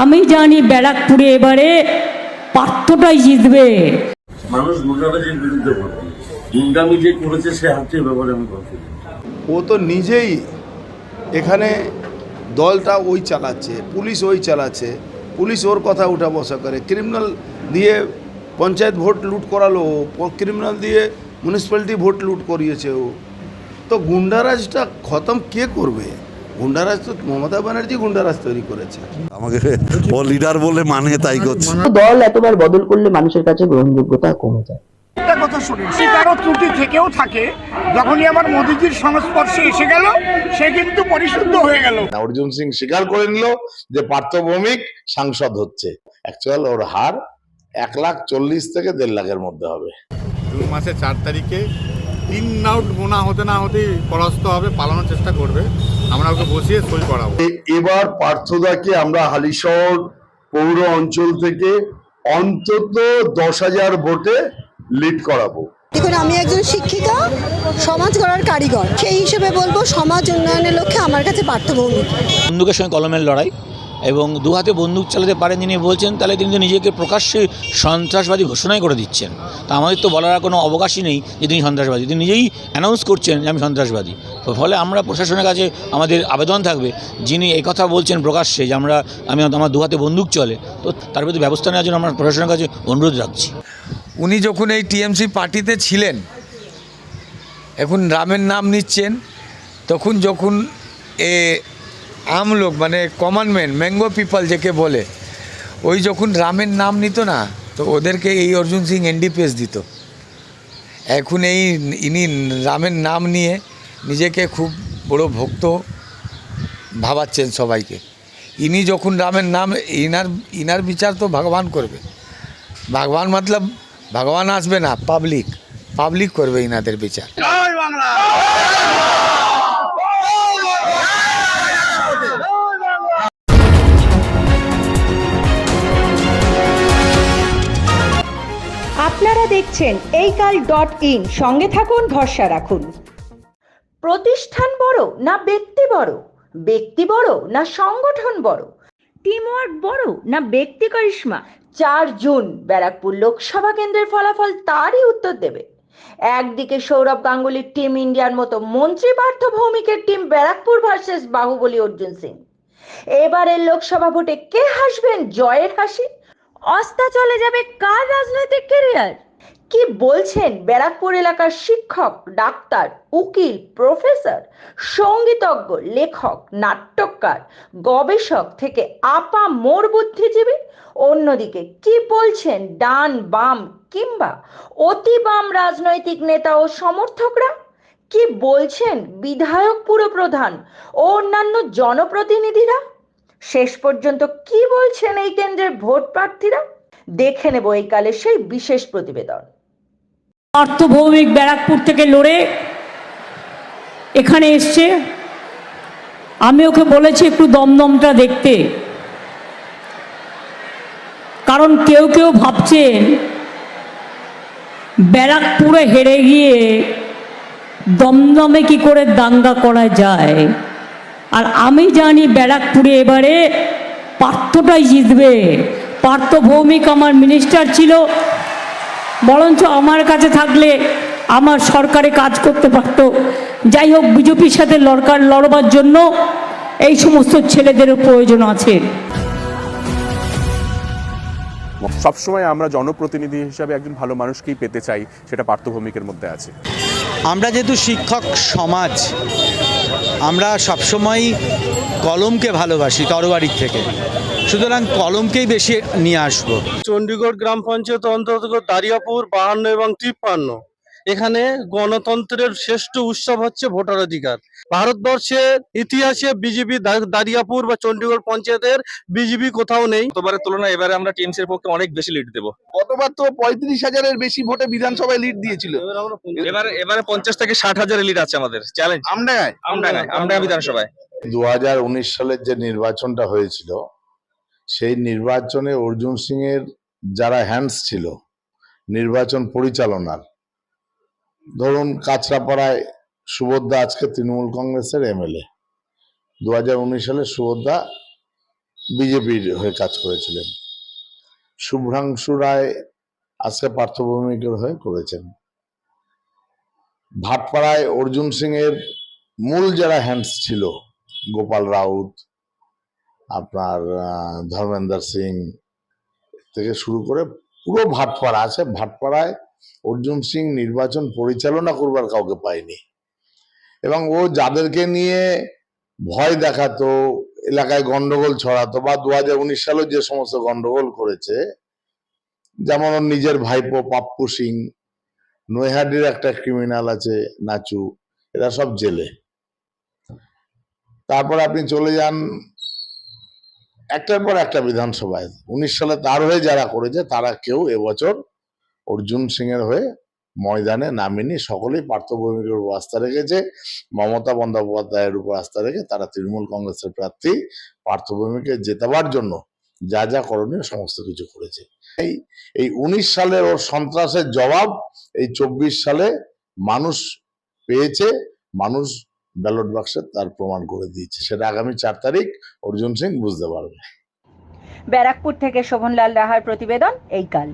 আমি জানি ব্যারাকপুরে এবারে পার্থটাই জিতবে। মানুষ গুন্ডাবাজির বিরুদ্ধে ভোট দিয়েছে। গুন্ডামি যে করেছে সে হাতে ব্যাপারে আমি কনফিডেন্ট। ও তো নিজেই এখানে দলটা ওই চালাচ্ছে, পুলিশ ওই চালাচ্ছে, পুলিশ ওর কথা উঠা বসা করে। ক্রিমিনাল দিয়ে পঞ্চায়েত ভোট লুট করালো, ক্রিমিনাল দিয়ে মিউনিসিপ্যালিটি ভোট লুট করিয়েছে ও। তো গুন্ডারাজটা খতম কে করবে? গুন্ডারাজ তো মমতা ব্যানার্জি গুন্ডারাজ তৈরি করেছে। আমাকে ও লিডার বলে মানে তাই করছে। দল এতবার বদল করলে মানুষের কাছে গ্রহণযোগ্যতা কমে যায়। একটা কথা শুনেছি, কারো ত্রুটি থেকেও থাকে, যখনই আমার মোদিজির সংস্পর্শে এসে গেল সে কিন্তু পরিশুদ্ধ হয়ে গেল। অর্জুন সিং স্বীকার করে নিল যে পার্থ ভৌমিক সাংসদ হচ্ছে। অ্যাকচুয়াল ওর হার 1,40,000 থেকে 1.5 লাখের মধ্যে হবে। জুন মাসের 4 তারিখে 3 আউট গোনা হতে না হতেই পরাস্ত হবে, পালানোর চেষ্টা করবে। আমরা ওকে বসিয়ে সই করাবো। এবার পার্থদাকে আমরা হালিশহর পৌর অঞ্চল থেকে অন্তত 10,000 ভোটে লিড করাবো। দেখুন, আমি একজন শিক্ষিকা, সমাজ গড়ার কারিগর, সেই হিসেবে বলবো সমাজ উন্নয়নের লক্ষ্যে আমার কাছে পার্থ ভৌমিক। বন্দুকের সঙ্গে কলমের লড়াই এবং দু হাতে বন্দুক চালাতে পারেন যিনি বলছেন, তাহলে তিনি তো নিজেকে প্রকাশ্যে সন্ত্রাসবাদী ঘোষণাই করে দিচ্ছেন। তা আমাদের তো বলার কোনো অবকাশই নেই যে তিনি সন্ত্রাসবাদী। তিনি নিজেই অ্যানাউন্স করছেন যে আমি সন্ত্রাসবাদী। ফলে আমরা প্রশাসনের কাছে আমাদের আবেদন থাকবে, যিনি এই কথা বলছেন প্রকাশ্যে যে আমার দু হাতে বন্দুক চলে, তো তার প্রতি ব্যবস্থা নেওয়ার জন্য আমরা প্রশাসনের কাছে অনুরোধ রাখছি। উনি যখন এই টিএমসি পার্টিতে ছিলেন, এখন রামের নাম নিচ্ছেন, যখন আমলোক মানে কমনম্যান ম্যাঙ্গো পিপল যাকে বলে, ওই যখন রামের নাম নিত না, তো ওদেরকে এই অর্জুন সিং এনডিপিএস দিত। এখন ইনি রামের নাম নিয়ে নিজেকে খুব বড় ভক্ত ভাবাচ্ছেন সবাইকে। ইনি যখন রামের নাম, ইনার বিচার তো ভগবান করবে। ভগবান মতলব ভগবান আসবে না, পাবলিক করবে ইনাদের বিচার। আপনারা দেখছেন এইকাল.in, সঙ্গে থাকুন, ভরসা রাখুন। প্রতিষ্ঠান বড় না ব্যক্তি বড়? ব্যক্তি বড় না সংগঠন বড়? টিমওয়ার্ক বড় না ব্যক্তি কারিশমা? 4 জুন ব্যারাকপুর লোকসভা কেন্দ্রের ফলাফল তারই উত্তর দেবে। একদিকে সৌরভ গাঙ্গুলির টিম ইন্ডিয়ার মতো মন্ত্রী পার্থ ভৌমিকের টিম ব্যারাকপুর ভার্সেস বাহুবলী অর্জুন সিং। এবারের লোকসভা ভোটে কে হাসবেন জয়ের হাসি? অস্তা চলে যাবে কার রাজনৈতিক ক্যারিয়ার? কি বলছেন ব্যারাকপুর এলাকার শিক্ষক, ডাক্তার, উকিল, প্রফেসর, সঙ্গীতজ্ঞ, লেখক, নাট্যকার, গবেষক থেকে আপা মোর বুদ্ধিজীবী? অন্যদিকে কি বলছেন ডান, বাম কিংবা অতি বাম রাজনৈতিক নেতা ও সমর্থকরা? কি বলছেন বিধায়ক, পুরপ্রধান ও অন্যান্য জনপ্রতিনিধিরা? শেষ পর্যন্ত কি বলছেন এই কেন্দ্রের ভোট প্রার্থীরা? দেখে নেব এই কালে সেই বিশেষ প্রতিবেদন। পার্থ ভৌমিক ব্যারাকপুর থেকে লড়ে এখানে এসছে। আমি ওকে বলেছি একটু দমদমটা দেখতে, কারণ কেউ ভাবছেন ব্যারাকপুরে হেরে গিয়ে দমদমে কি করে দাঙ্গা করা যায়। আর আমি জানি ব্যারাকপুরে এবারে পার্থটাই জিতবে। পার্থ ভৌমিক আমার মিনিস্টার ছিল, বরঞ্চ আমার কাছে থাকলে আমার সরকারে কাজ করতে পারতো। যাই হোক, বিজেপির সাথে লড়বার জন্য এই সমস্ত ছেলেদেরও প্রয়োজন আছে। সবসময় আমরা জনপ্রতিনিধি হিসাবে একজন ভালো মানুষকেই পেতে চাই, সেটা পার্থ ভৌমিকের মধ্যে আছে। আমরা যেহেতু শিক্ষক সমাজ, আমরা সবসময় কলমকে ভালোবাসি তরবারির থেকে, সুতরাং কলমকেই বেশি নিয়ে আসবো। চণ্ডীগড় গ্রাম পঞ্চায়েত অন্তর্গত দারিয়াপুর 52 এবং 53, এখানে গণতন্ত্রের শ্রেষ্ঠ উৎসব হচ্ছে ভোটাধিকার। ভারতবর্ষের ইতিহাসে বিজেপি দারিয়াপুর বা চণ্ডীগড় পঞ্চায়েতের বিজেপি কোথাও নেই। গতবারের তুলনায় এবারে আমরা টিএমসির পক্ষে অনেক বেশি লিড দেবো। গতবার তো 35,000-এর বেশি ভোটে বিধানসভায় লিড দিয়েছিল। এবারে 50 থেকে 60,000 লিড আছে আমাদের। চ্যালেঞ্জ আমডাঙ্গা বিধানসভায়। 2019 সালের যে নির্বাচনটা হয়েছিল, সেই নির্বাচনে অর্জুন সিং এর যারা হ্যান্ডস ছিল নির্বাচন পরিচালনার, ধরুন কাঁচরাপাড়ায় সুভদ্রা আজকে তৃণমূল কংগ্রেসের এমএলএ, 2019 সালে সুভদ্রা বিজেপির হয়ে কাজ করেছিলেন। শুভ্রাংশু রায় আজকে পার্থ ভৌমিকের হয়ে করেছেন। ভাটপাড়ায় অর্জুন সিং এর মূল যারা হ্যান্ডস ছিল, গোপাল রাউত, আপনার ধর্মেন্দ্র সিং থেকে শুরু করে পুরো ভাটপাড়া আছে। ভাটপাড়ায় অর্জুন সিং নির্বাচন পরিচালনা করবার কাউকে পায়নি, এবং ও যাদেরকে নিয়ে ভয় দেখাতো, এলাকায় গন্ডগোল ছড়াতো, বা 2019 সালে যে সমস্ত গন্ডগোল করেছে, যেমন ওর নিজের ভাইপো পাপ্পু সিং, নৈহাটির একটা ক্রিমিনাল আছে নাচু, এরা সব জেলে। তারপর আপনি চলে যান একটার পর একটা বিধানসভায়। 19 সালে তার হয়ে যারা করেছে তারা কেউ এবছর অর্জুন সিং এর হয়ে ময়দানে নামেনি। সকলেই পার্থ ভৌমিকের উপর আস্থা রেখেছে, মমতা বন্দ্যোপাধ্যায়ের উপর আস্থা রেখে তারা তৃণমূল কংগ্রেসের প্রার্থী পার্থ ভৌমিককে জেতাবার জন্য যা যা করণীয় সমস্ত কিছু করেছে। এই 19 সালের ওর সন্ত্রাসের জবাব এই 24 সালে মানুষ পেয়েছে, মানুষ ব্যালট বাক্সে তার প্রমাণ করে দিয়েছে। সেটা আগামী 4 তারিখ অর্জুন সিং বুঝতে পারবে। ব্যারাকপুর থেকে শোভনলাল রাহার প্রতিবেদন এই কাল।